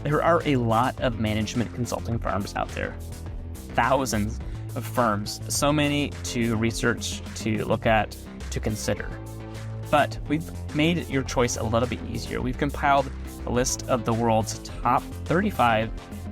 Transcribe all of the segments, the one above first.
There are a lot of management consulting firms out there, thousands of firms, so many to research, to look at, to consider. But we've made your choice a little bit easier. We've compiled a list of the world's top 35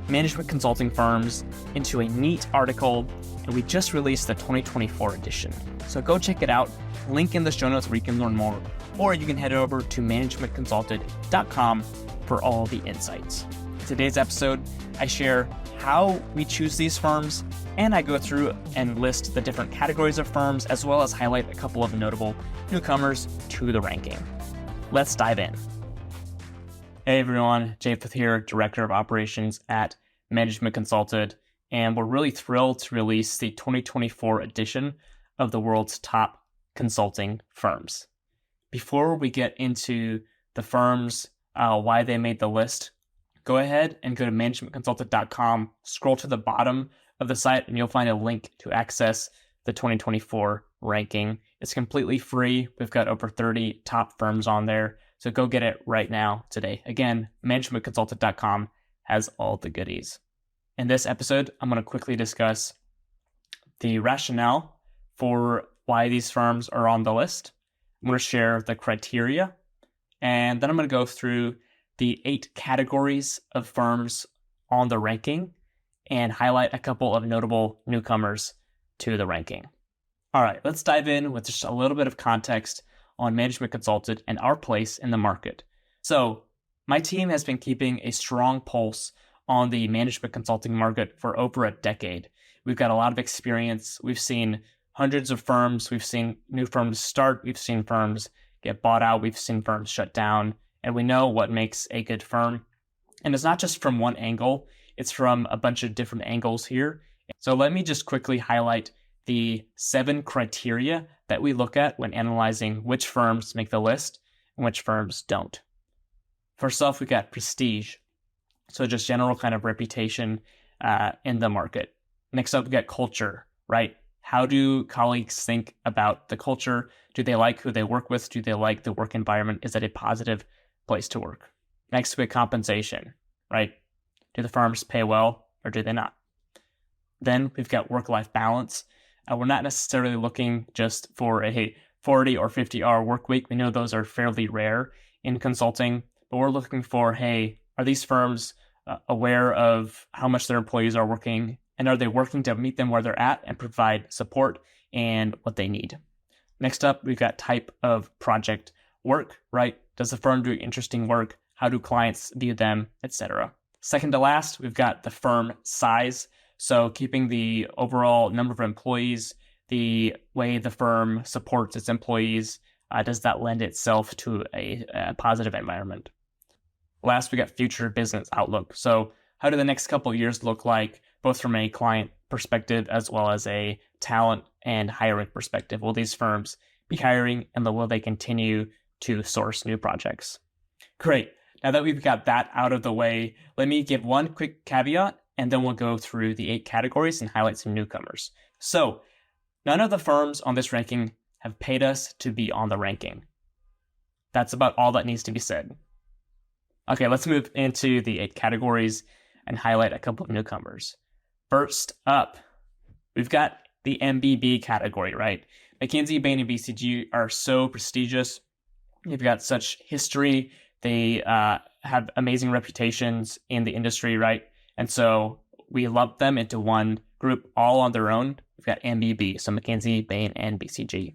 management consulting firms into a neat article, and we just released the 2024 edition. So go check it out. Link in the show notes where you can learn more, or you can head over to managementconsulted.com for all the insights. In today's episode, I share how we choose these firms, and I go through and list the different categories of firms, as well as highlight a couple of notable newcomers to the ranking. Let's dive in. Hey everyone, Japheth here, Director of Operations at Management Consulted, and we're really thrilled to release the 2024 edition of the world's top consulting firms. Before we get into the firms, why they made the list, go ahead and go to managementconsulted.com, scroll to the bottom of the site, and you'll find a link to access the 2024 ranking. It's completely free. We've got over 30 top firms on there, so go get it right now today. Again, managementconsulted.com has all the goodies. In this episode, I'm going to quickly discuss the rationale for why these firms are on the list. I'm going to share the criteria, and then I'm going to go through the 8 categories of firms on the ranking and highlight a couple of notable newcomers to the ranking. All right, let's dive in with just a little bit of context on Management Consulted and our place in the market. So my team has been keeping a strong pulse on the management consulting market for over a decade. We've got a lot of experience. We've seen hundreds of firms. We've seen new firms start. We've seen firms get bought out. We've seen firms shut down. And we know what makes a good firm. And it's not just from one angle. It's from a bunch of different angles here. So let me just quickly highlight the 7 criteria that we look at when analyzing which firms make the list and which firms don't. First off, we got prestige. So just general kind of reputation in the market. Next up, we got culture, right? How do colleagues think about the culture? Do they like who they work with? Do they like the work environment? Is it a positive place to work? Next, we got compensation, right? Do the firms pay well or do they not? Then we've got work-life balance. We're not necessarily looking just for a 40 or 50-hour work week. We know those are fairly rare in consulting, but we're looking for, hey, are these firms aware of how much their employees are working, and are they working to meet them where they're at and provide support and what they need? Next up, we've got type of project work, right? Does the firm do interesting work? How do clients view them, etc.? Second to last, we've got the firm size. So keeping the overall number of employees, the way the firm supports its employees, does that lend itself to a positive environment? Last, we got future business outlook. So how do the next couple of years look like, both from a client perspective as well as a talent and hiring perspective? Will these firms be hiring, and will they continue to source new projects? Great. Now that we've got that out of the way, let me give one quick caveat, and then we'll go through the 8 categories and highlight some newcomers. So none of the firms on this ranking have paid us to be on the ranking. That's about all that needs to be said. Okay, let's move into the 8 categories and highlight a couple of newcomers. First up, we've got the MBB category, right? McKinsey, Bain, and BCG are so prestigious. They've got such history. They have amazing reputations in the industry, right? And so we lump them into one group all on their own. We've got MBB, so McKinsey, Bain, and BCG.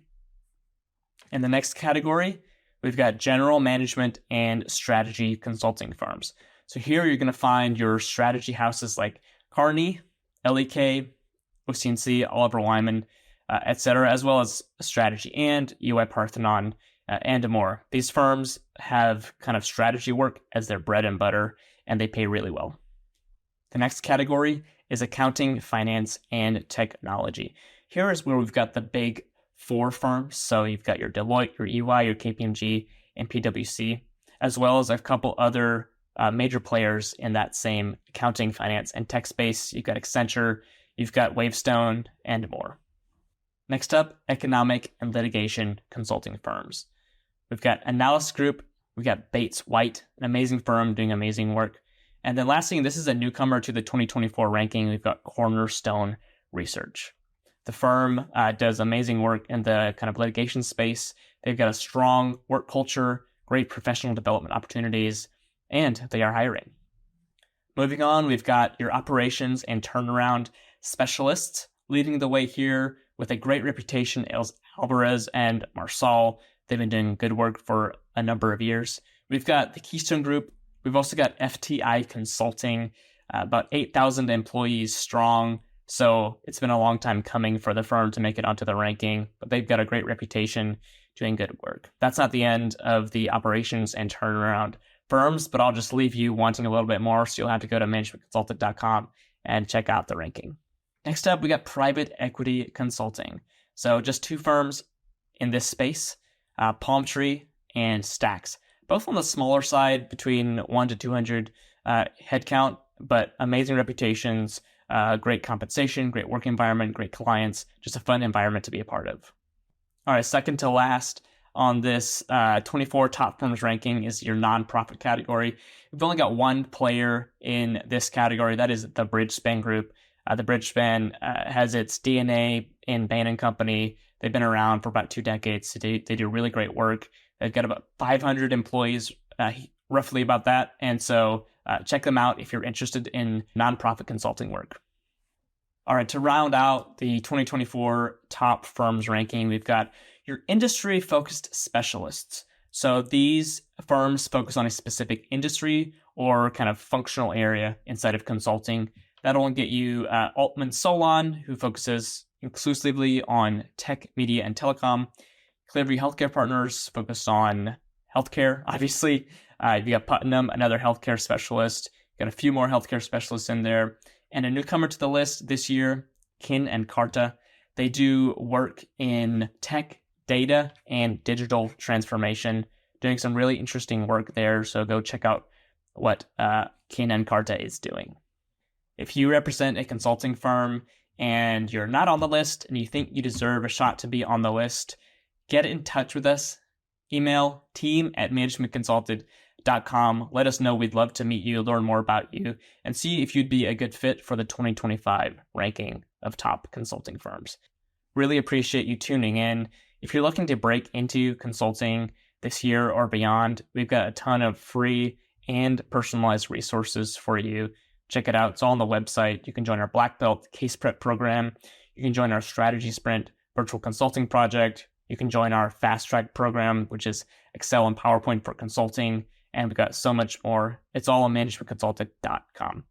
In the next category, we've got general management and strategy consulting firms. So here you're going to find your strategy houses like Kearney, LEK, OC&C, Oliver Wyman, etc., as well as Strategy and UI Parthenon and more. These firms have kind of strategy work as their bread and butter, and they pay really well. The next category is accounting, finance, and technology. Here is where we've got the big 4 firms. So you've got your Deloitte, your EY, your KPMG, and PwC, as well as a couple other major players in that same accounting, finance, and tech space. You've got Accenture, you've got Wavestone, and more. Next up, economic and litigation consulting firms. We've got Analysis Group, we've got Bates White, an amazing firm doing amazing work, And then last thing, this is a newcomer to the 2024 ranking. We've got Cornerstone Research. The firm does amazing work in the kind of litigation space. They've got a strong work culture, great professional development opportunities, and they are hiring. Moving on, we've got your operations and turnaround specialists leading the way here with a great reputation. Alvarez and Marsal, they've been doing good work for a number of years. We've got the Keystone Group. We've also got FTI Consulting, about 8,000 employees strong. So it's been a long time coming for the firm to make it onto the ranking, but they've got a great reputation doing good work. That's not the end of the operations and turnaround firms, but I'll just leave you wanting a little bit more, so you'll have to go to managementconsultant.com and check out the ranking. Next up, we got private equity consulting. So just 2 firms in this space, Palmtree and Stacks, both on the smaller side, between 1 to 200 headcount, but amazing reputations, great compensation, great work environment, great clients, just a fun environment to be a part of. All right, second to last on this 24 top firms ranking is your nonprofit category. We've only got 1 player in this category. That is the Bridgespan Group. The Bridgespan has its DNA in Bain & Company. They've been around for about 2 decades. So they do really great work. They've got about 500 employees, roughly about that. And so check them out if you're interested in nonprofit consulting work. All right, to round out the 2024 top firms ranking, we've got your industry-focused specialists. So these firms focus on a specific industry or kind of functional area inside of consulting. That'll get you Altman Solon, who focuses exclusively on tech, media, and telecom. Clearview Healthcare Partners focused on healthcare, obviously. You got Putnam, another healthcare specialist. Got a few more healthcare specialists in there. And a newcomer to the list this year, Kin and Carta. They do work in tech, data, and digital transformation, doing some really interesting work there. So go check out what Kin and Carta is doing. If you represent a consulting firm and you're not on the list and you think you deserve a shot to be on the list, get in touch with us. Email team@managementconsulted.com. Let us know. We'd love to meet you, learn more about you, and see if you'd be a good fit for the 2025 ranking of top consulting firms. Really appreciate you tuning in. If you're looking to break into consulting this year or beyond, we've got a ton of free and personalized resources for you. Check it out. It's all on the website. You can join our Black Belt Case Prep program. You can join our Strategy Sprint virtual consulting project. You can join our Fast Track program, which is Excel and PowerPoint for consulting. And we've got so much more. It's all on managementconsultant.com.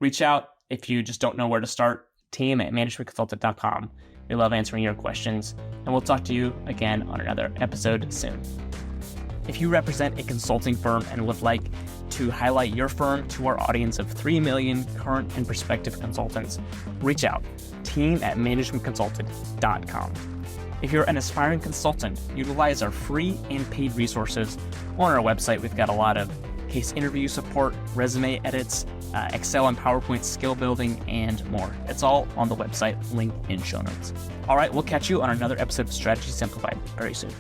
Reach out if you just don't know where to start. Team@managementconsultant.com. We love answering your questions. And we'll talk to you again on another episode soon. If you represent a consulting firm and would like to highlight your firm to our audience of 3 million current and prospective consultants, reach out. Team@managementconsultant.com. If you're an aspiring consultant, utilize our free and paid resources on our website. We've got a lot of case interview support, resume edits, Excel and PowerPoint skill building, and more. It's all on the website, link in show notes. All right, we'll catch you on another episode of Strategy Simplified very soon.